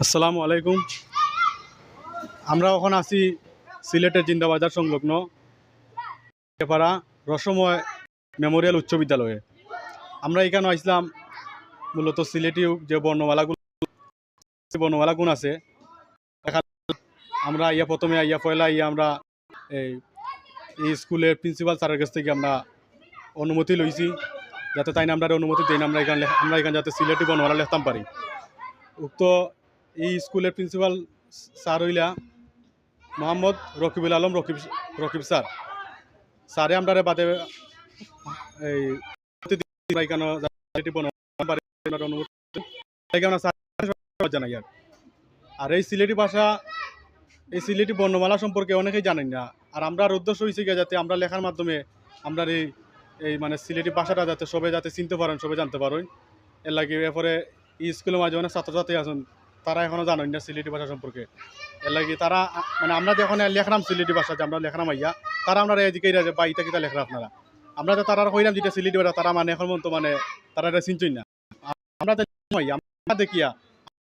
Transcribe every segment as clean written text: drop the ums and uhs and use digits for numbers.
আসসালামু আলাইকুম। আমরা এখন আছি সিলেটের জিন্দাবাজার সংলগ্ন পাড়া রসময় মেমোরিয়াল উচ্চ বিদ্যালয়ে। আমরা এখানে আসলাম মূলত সিলেটি যে বর্ণমালাগুণ আছে আমরা প্রথমে পয়লা আমরা এই স্কুলের প্রিন্সিপাল স্যারের কাছ থেকে আমরা অনুমতি লইছি, যাতে তাই আমরা অনুমতি দিই আমরা এখানে যাতে সিলেটি বর্ণমালা লিখতাম পারি। উক্ত এই স্কুলের প্রিন্সিপাল স্যার হইলা মোহাম্মদ রকিবুল আলম রকিব স্যারে আমরা বাদে এই জানাই। আর এই সিলেটি বর্ণমালা সম্পর্কে অনেকেই জানেন না। আর আমরা উদ্দেশ্য হয়েছে গিয়ে যাতে আমরা লেখার মাধ্যমে আমরা এই মানে সিলেটি ভাষাটা যাতে সবাই যাতে চিনতে পারেন, সবাই জানতে পারেন। এর লাগে এরপরে এই স্কুলের মাঝে অনেক ছাত্রছাত্রী আছেন, তারা এখনো জানেন না সিলেটি ভাষা সম্পর্কে। এর লাগে তারা মানে আমরা যখন লেখলাম সিলেটি ভাষা যে আমরা লেখলাম তারা আমরা এদিকে যে বা ইটা কিতা লেখরা আপনারা আমরা তো তারা কইলাম যেটা সিলেটি ভাষা তারা মানে এখন মতো মানে তারা এটা চিনছই না। আমরা দেখিয়া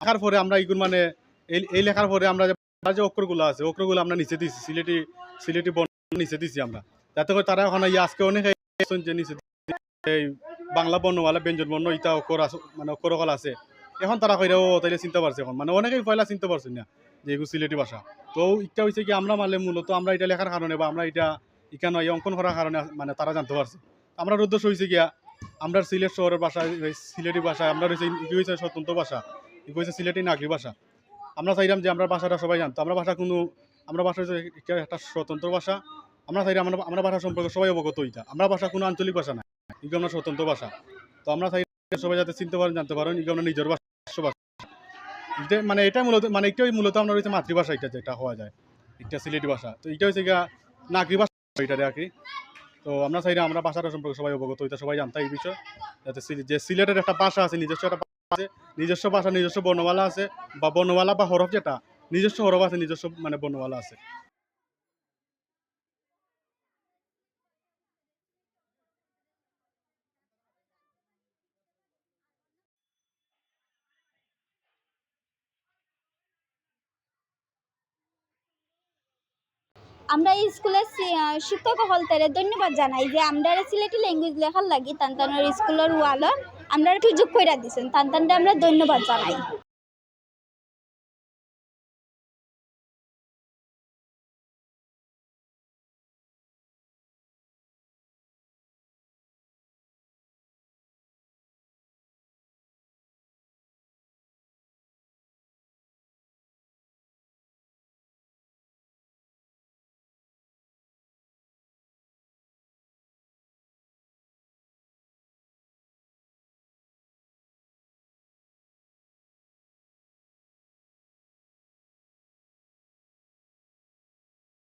লেখার পরে আমরা এইগুলো মানে এই লেখার পরে আমরা যে অক্ষরগুলো আছে অক্ষরগুলো আমরা নিচে দিচ্ছি সিলেটি বর্ণ নিচে দিচ্ছি আমরা, যাতে করে তারা এখন আজকে অনেক যে নিচে এই বাংলা বর্ণমালা ব্যঞ্জন বর্ণ ইটা অক্ষর মানে অক্ষরকল আছে। এখন তারা কইরাও তাইলে চিনতে পারছে, এখন মানে অনেকেই পয়লা চিনতে পারছেন না যে এগুলো সিলেটি ভাষা। তো এটা হয়েছে কি আমরা মানে মূলত আমরা এটা লেখার কারণে বা আমরা এটা এখানে অঙ্কন করার কারণে মানে তারা জানতে পারছে। আমরা উদ্দেশ্য হয়েছে গিয়া আমরা সিলেট শহরের ভাষা সিলেটি ভাষা আমরা হয়েছে স্বতন্ত্র ভাষা, এগুলো হয়েছে সিলেটি নাগরিক ভাষা। আমরা চাইলাম যে আমরা ভাষাটা সবাই জানতো। আমরা ভাষা হচ্ছে একটা স্বতন্ত্র ভাষা। আমরা চাইলাম আমরা ভাষা সম্পর্কে সবাই অবগত হইতা। আমরা ভাষা কোনো আঞ্চলিক ভাষা না, এগুলো আমরা স্বতন্ত্র ভাষা। তো আমরা চাই সবাই যাতে চিনতে পারেন, জানতে পারেন এগুলো আমরা নিজের ভাষা। মানে এটা মূলত আমরা হচ্ছে মাতৃভাষা, এটা যেটা হওয়া যায় এটা সিলেটি ভাষা। তো এটা হচ্ছে গিয়া নাগরিক ভাষা এটা আর কি। তো আমরা চাইলাম আমরা ভাষাটা সম্পর্কে সবাই অবগত হইতা, সবাই জানতা এই বিষয়, যাতে যে সিলেটের একটা ভাষা আছে, নিজস্ব একটা আছে, নিজস্ব ভাষা, নিজস্ব বর্ণমালা আছে, বা বর্ণমালা বা হরফ যেটা নিজস্ব হরফ আছে, নিজস্ব মানে বর্ণমালা আছে। আমরা এই স্কুলের শিক্ষক হলতারে ধন্যবাদ জানাই যে আমরা সিলেটি ল্যাঙ্গুয়েজ লেখার লাগি তান্তানোর স্কুলের ওয়ালর আমরা সুযোগ করে দিচ্ছেন, তান্তানটা আমরা ধন্যবাদ জানাই।